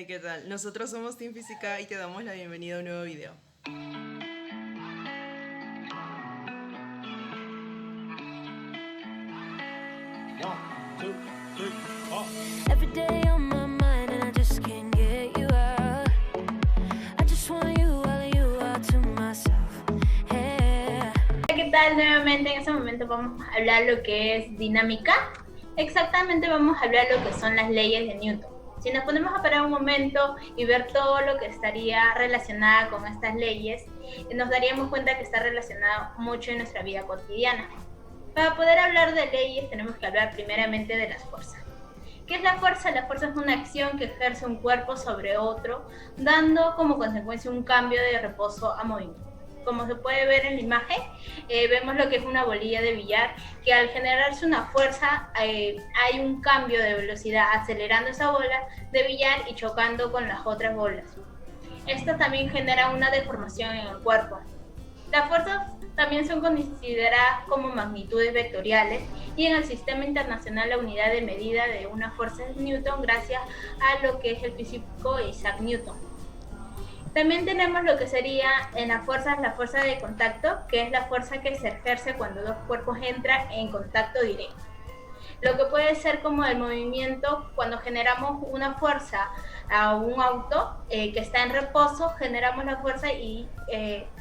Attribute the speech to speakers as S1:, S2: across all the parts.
S1: ¿Qué tal? Nosotros somos Team Física y te damos la bienvenida a un nuevo video.
S2: One, two, three, four.
S3: Every day on my mind and I just can't get you out. I just want you, all of you all to myself. Yeah.
S4: ¿Qué tal? Nuevamente en este momento vamos a hablar lo que es dinámica. Exactamente vamos a hablar lo que son las leyes de Newton. Si nos ponemos a parar un momento y ver todo lo que estaría relacionado con estas leyes, nos daríamos cuenta que está relacionado mucho en nuestra vida cotidiana. Para poder hablar de leyes tenemos que hablar primeramente de las fuerzas. ¿Qué es la fuerza? La fuerza es una acción que ejerce un cuerpo sobre otro, dando como consecuencia un cambio de reposo a movimiento. Como se puede ver en la imagen, vemos lo que es una bolilla de billar, que al generarse una fuerza hay un cambio de velocidad, acelerando esa bola de billar y chocando con las otras bolas. Esto también genera una deformación en el cuerpo. Las fuerzas también son consideradas como magnitudes vectoriales y en el sistema internacional la unidad de medida de una fuerza es Newton gracias a lo que es el físico Isaac Newton. También tenemos lo que sería en las fuerzas la fuerza de contacto, que es la fuerza que se ejerce cuando dos cuerpos entran en contacto directo. Lo que puede ser como el movimiento cuando generamos una fuerza a un auto que está en reposo, generamos la fuerza y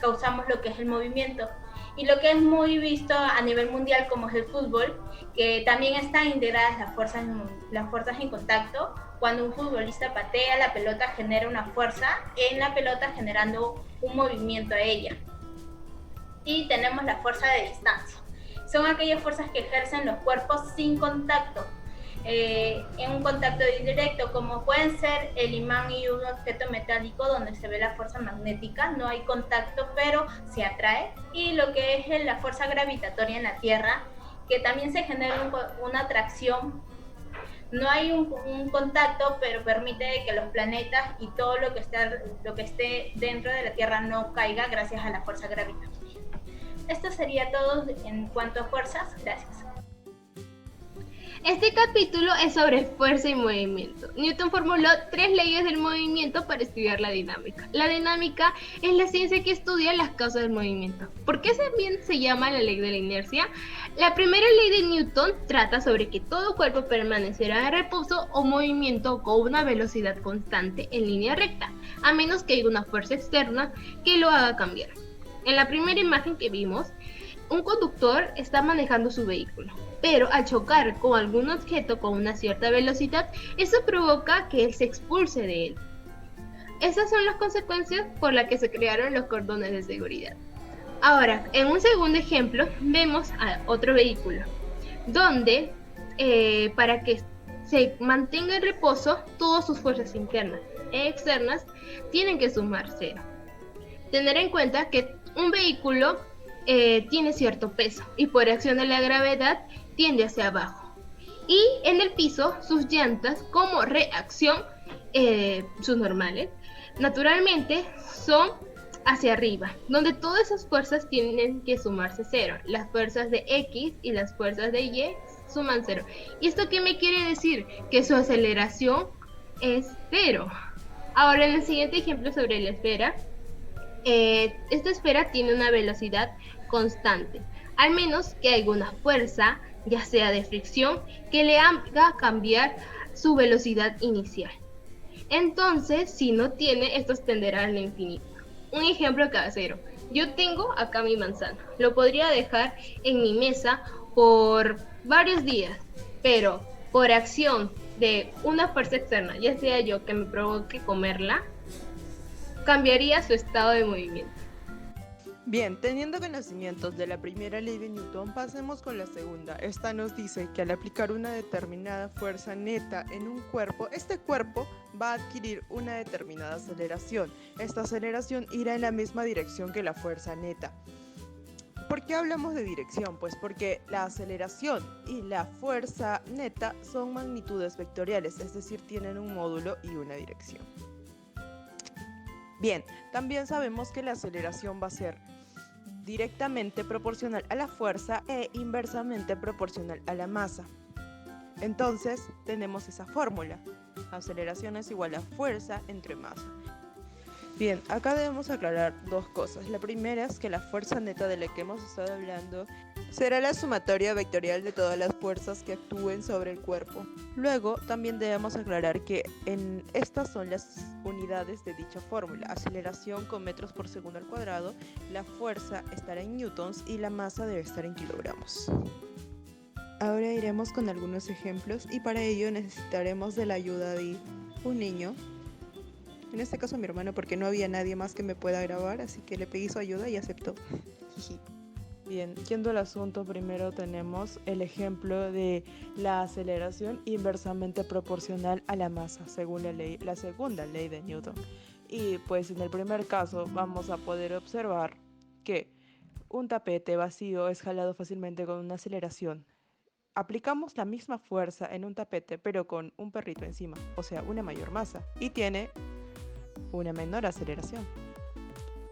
S4: causamos lo que es el movimiento. Y lo que es muy visto a nivel mundial como es el fútbol, que también están integradas las fuerzas en contacto. Cuando un futbolista patea la pelota genera una fuerza en la pelota generando un movimiento a ella. Y tenemos la fuerza de distancia. Son aquellas fuerzas que ejercen los cuerpos sin contacto, en un contacto indirecto, como pueden ser el imán y un objeto metálico donde se ve la fuerza magnética, no hay contacto pero se atrae, y lo que es la fuerza gravitatoria en la Tierra, que también se genera una atracción. No hay un contacto, pero permite que los planetas y todo lo que esté dentro de la Tierra no caiga gracias a la fuerza gravitatoria. Esto sería todo en cuanto a fuerzas. Gracias.
S5: Este capítulo es sobre fuerza y movimiento. Newton formuló 3 leyes del movimiento para estudiar la dinámica. La dinámica es la ciencia que estudia las causas del movimiento. ¿Por qué también se llama la ley de la inercia? La primera ley de Newton trata sobre que todo cuerpo permanecerá en reposo o movimiento con una velocidad constante en línea recta, a menos que haya una fuerza externa que lo haga cambiar. En la primera imagen que vimos, un conductor está manejando su vehículo, pero al chocar con algún objeto con una cierta velocidad, eso provoca que él se expulse de él. Esas son las consecuencias por las que se crearon los cordones de seguridad. Ahora, en un segundo ejemplo, vemos a otro vehículo, donde para que se mantenga en reposo, todas sus fuerzas internas e externas tienen que sumar 0. Tener en cuenta que un vehículo tiene cierto peso y por acción de la gravedad tiende hacia abajo. Y en el piso, sus llantas, como reacción, sus normales, naturalmente son hacia arriba, donde todas esas fuerzas tienen que sumarse 0. Las fuerzas de X y las fuerzas de Y suman 0. ¿Y esto qué me quiere decir? Que su aceleración es 0. Ahora en el siguiente ejemplo sobre la esfera, esta esfera tiene una velocidad constante, al menos que haya una fuerza, ya sea de fricción, que le haga cambiar su velocidad inicial. Entonces, si no tiene, esto tenderá al infinito. Un ejemplo casero. Yo tengo acá mi manzana. Lo podría dejar en mi mesa por varios días, pero por acción de una fuerza externa, ya sea yo que me provoque comerla, cambiaría su estado de movimiento.
S1: Bien, teniendo conocimientos de la primera ley de Newton, pasemos con la segunda. Esta nos dice que al aplicar una determinada fuerza neta en un cuerpo, este cuerpo va a adquirir una determinada aceleración. Esta aceleración irá en la misma dirección que la fuerza neta. ¿Por qué hablamos de dirección? Pues porque la aceleración y la fuerza neta son magnitudes vectoriales, es decir, tienen un módulo y una dirección. Bien, también sabemos que la aceleración va a ser directamente proporcional a la fuerza e inversamente proporcional a la masa. Entonces, tenemos esa fórmula. Aceleración es igual a fuerza entre masa. Bien, acá debemos aclarar dos cosas. La primera es que la fuerza neta de la que hemos estado hablando será la sumatoria vectorial de todas las fuerzas que actúen sobre el cuerpo. Luego, también debemos aclarar que estas son las unidades de dicha fórmula. Aceleración con metros por segundo al cuadrado, la fuerza estará en newtons y la masa debe estar en kilogramos. Ahora iremos con algunos ejemplos y para ello necesitaremos de la ayuda de un niño. En este caso mi hermano, porque no había nadie más que me pueda grabar, así que le pedí su ayuda y aceptó. Bien, yendo al asunto, primero tenemos el ejemplo de la aceleración inversamente proporcional a la masa, según la segunda ley de Newton. Y pues en el primer caso vamos a poder observar que un tapete vacío es jalado fácilmente con una aceleración. Aplicamos la misma fuerza en un tapete, pero con un perrito encima, o sea, una mayor masa, y tiene una menor aceleración.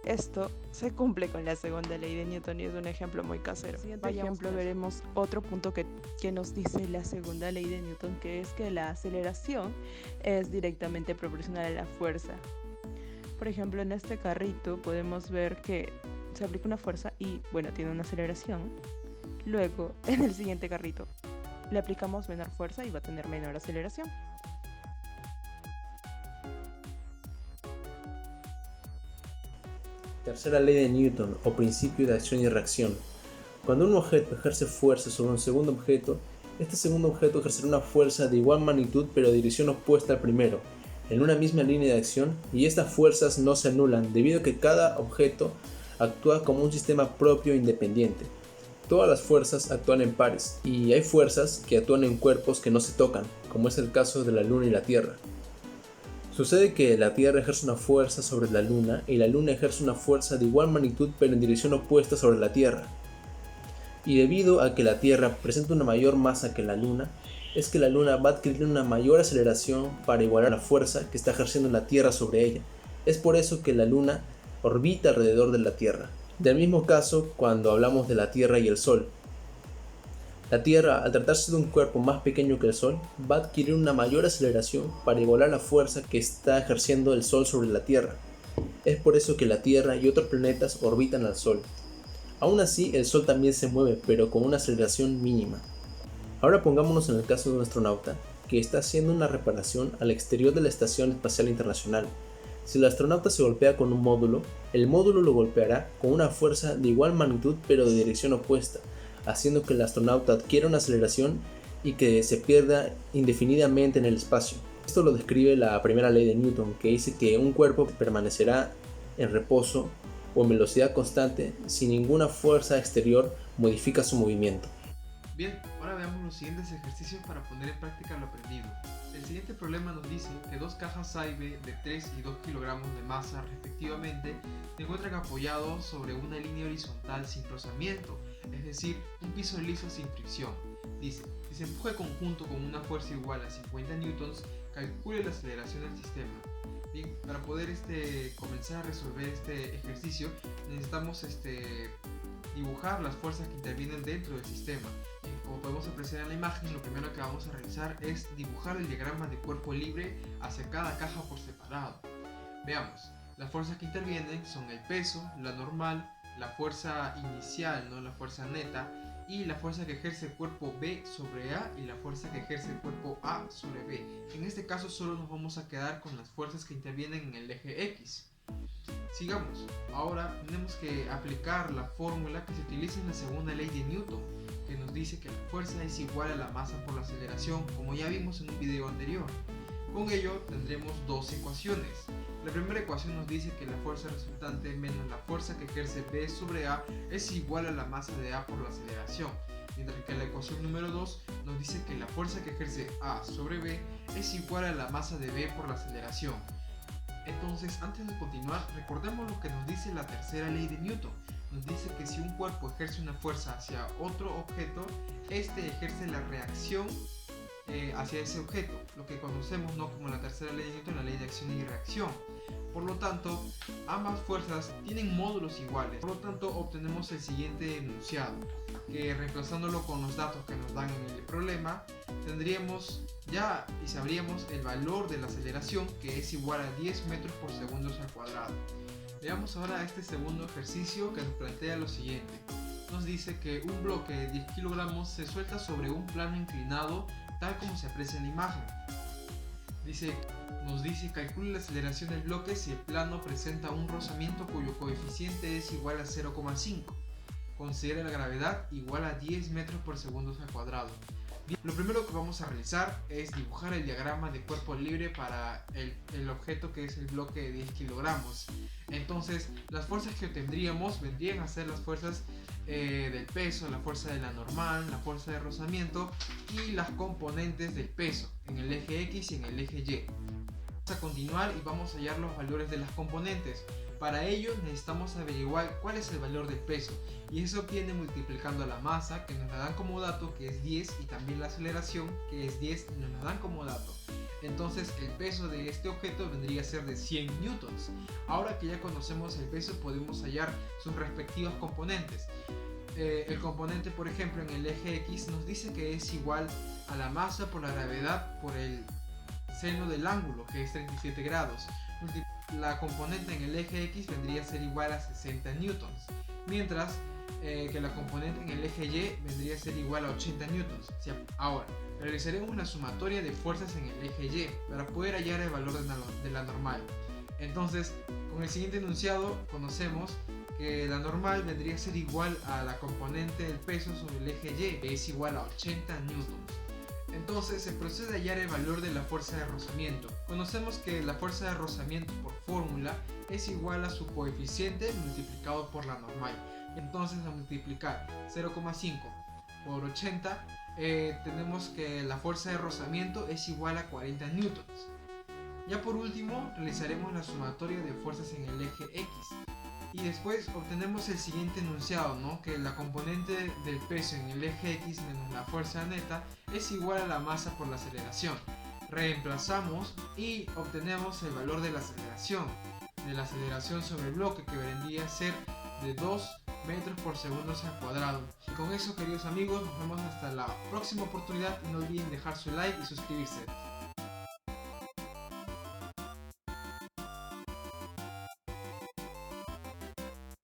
S1: Esto se cumple con la segunda ley de Newton y es un ejemplo muy casero. En el siguiente ejemplo veremos otro punto que nos dice la segunda ley de Newton, que es que la aceleración es directamente proporcional a la fuerza. Por ejemplo, en este carrito podemos ver que se aplica una fuerza y, bueno, tiene una aceleración. Luego, en el siguiente carrito, le aplicamos menor fuerza y va a tener menor aceleración.
S6: Tercera ley de Newton, o principio de acción y reacción. Cuando un objeto ejerce fuerza sobre un segundo objeto, este segundo objeto ejercerá una fuerza de igual magnitud pero de dirección opuesta al primero, en una misma línea de acción, y estas fuerzas no se anulan debido a que cada objeto actúa como un sistema propio e independiente. Todas las fuerzas actúan en pares, y hay fuerzas que actúan en cuerpos que no se tocan, como es el caso de la Luna y la Tierra. Sucede que la Tierra ejerce una fuerza sobre la Luna y la Luna ejerce una fuerza de igual magnitud pero en dirección opuesta sobre la Tierra. Y debido a que la Tierra presenta una mayor masa que la Luna, es que la Luna va a adquirir una mayor aceleración para igualar la fuerza que está ejerciendo la Tierra sobre ella. Es por eso que la Luna orbita alrededor de la Tierra. Del mismo caso cuando hablamos de la Tierra y el Sol. La Tierra, al tratarse de un cuerpo más pequeño que el Sol, va a adquirir una mayor aceleración para igualar la fuerza que está ejerciendo el Sol sobre la Tierra. Es por eso que la Tierra y otros planetas orbitan al Sol. Aún así, el Sol también se mueve, pero con una aceleración mínima. Ahora pongámonos en el caso de un astronauta que está haciendo una reparación al exterior de la Estación Espacial Internacional. Si el astronauta se golpea con un módulo, el módulo lo golpeará con una fuerza de igual magnitud pero de dirección opuesta, haciendo que el astronauta adquiera una aceleración y que se pierda indefinidamente en el espacio. Esto lo describe la primera ley de Newton, que dice que un cuerpo permanecerá en reposo o en velocidad constante si ninguna fuerza exterior modifica su movimiento.
S7: Bien, ahora veamos los siguientes ejercicios para poner en práctica lo aprendido. El siguiente problema nos dice que dos cajas A y B de 3 y 2 kilogramos de masa respectivamente se encuentran apoyados sobre una línea horizontal sin rozamiento, es decir, un piso liso sin fricción. Dice, si se empuja el conjunto con una fuerza igual a 50 newtons, calcule la aceleración del sistema. Bien, para poder comenzar a resolver este ejercicio necesitamos dibujar las fuerzas que intervienen dentro del sistema. Como podemos apreciar en la imagen, lo primero que vamos a realizar es dibujar el diagrama de cuerpo libre hacia cada caja por separado. Veamos, las fuerzas que intervienen son el peso, la normal, la fuerza inicial, la fuerza neta, y la fuerza que ejerce el cuerpo B sobre A y la fuerza que ejerce el cuerpo A sobre B. En este caso solo nos vamos a quedar con las fuerzas que intervienen en el eje X. Sigamos, ahora tenemos que aplicar la fórmula que se utiliza en la segunda ley de Newton, que nos dice que la fuerza es igual a la masa por la aceleración, como ya vimos en un video anterior. Con ello tendremos dos ecuaciones. La primera ecuación nos dice que la fuerza resultante menos la fuerza que ejerce B sobre A es igual a la masa de A por la aceleración, mientras que la ecuación número 2 nos dice que la fuerza que ejerce A sobre B es igual a la masa de B por la aceleración. Entonces, antes de continuar, recordemos lo que nos dice la tercera ley de Newton. Nos dice que si un cuerpo ejerce una fuerza hacia otro objeto, este ejerce la reacción hacia ese objeto, lo que conocemos como la tercera ley de Newton, la ley de acción y reacción. Por lo tanto, ambas fuerzas tienen módulos iguales. Por lo tanto, obtenemos el siguiente enunciado, que reemplazándolo con los datos que nos dan en el problema, tendríamos ya y sabríamos el valor de la aceleración, que es igual a 10 metros por segundo al cuadrado. Veamos ahora este segundo ejercicio, que nos plantea lo siguiente. Nos dice que un bloque de 10 kilogramos se suelta sobre un plano inclinado, tal como se aprecia en la imagen. Nos dice calcule la aceleración del bloque si el plano presenta un rozamiento cuyo coeficiente es igual a 0,5. Considere la gravedad igual a 10 metros por segundo al cuadrado. Bien, lo primero que vamos a realizar es dibujar el diagrama de cuerpo libre para el objeto, que es el bloque de 10 kilogramos. Entonces, las fuerzas que obtendríamos vendrían a ser las fuerzas del peso, la fuerza de la normal, la fuerza de rozamiento y las componentes del peso en el eje X y en el eje Y. Vamos a continuar y vamos a hallar los valores de las componentes. Para ello necesitamos averiguar cuál es el valor del peso, y eso obtiene multiplicando la masa, que nos la dan como dato, que es 10, y también la aceleración, que es 10, y nos la dan como dato. Entonces el peso de este objeto vendría a ser de 100 newtons. Ahora que ya conocemos el peso, podemos hallar sus respectivas componentes. El componente, por ejemplo, en el eje X nos dice que es igual a la masa por la gravedad por el seno del ángulo, que es 37 grados. La componente en el eje X vendría a ser igual a 60 newtons, mientras que la componente en el eje Y vendría a ser igual a 80 newtons. Ahora, realizaremos la sumatoria de fuerzas en el eje Y para poder hallar el valor de la normal. Entonces, con el siguiente enunciado conocemos que la normal vendría a ser igual a la componente del peso sobre el eje Y, que es igual a 80 newtons. Entonces se procede a hallar el valor de la fuerza de rozamiento. Conocemos que la fuerza de rozamiento por fórmula es igual a su coeficiente multiplicado por la normal. Entonces, al multiplicar 0,5 por 80, tenemos que la fuerza de rozamiento es igual a 40 newtons. Ya por último, realizaremos la sumatoria de fuerzas en el eje X. Y después obtenemos el siguiente enunciado, ¿no? Que la componente del peso en el eje X menos la fuerza neta es igual a la masa por la aceleración. Reemplazamos y obtenemos el valor de la aceleración sobre el bloque, que vendría a ser de 2 metros por segundo al cuadrado. Y con eso, queridos amigos, nos vemos hasta la próxima oportunidad, y no olviden dejar su like y suscribirse.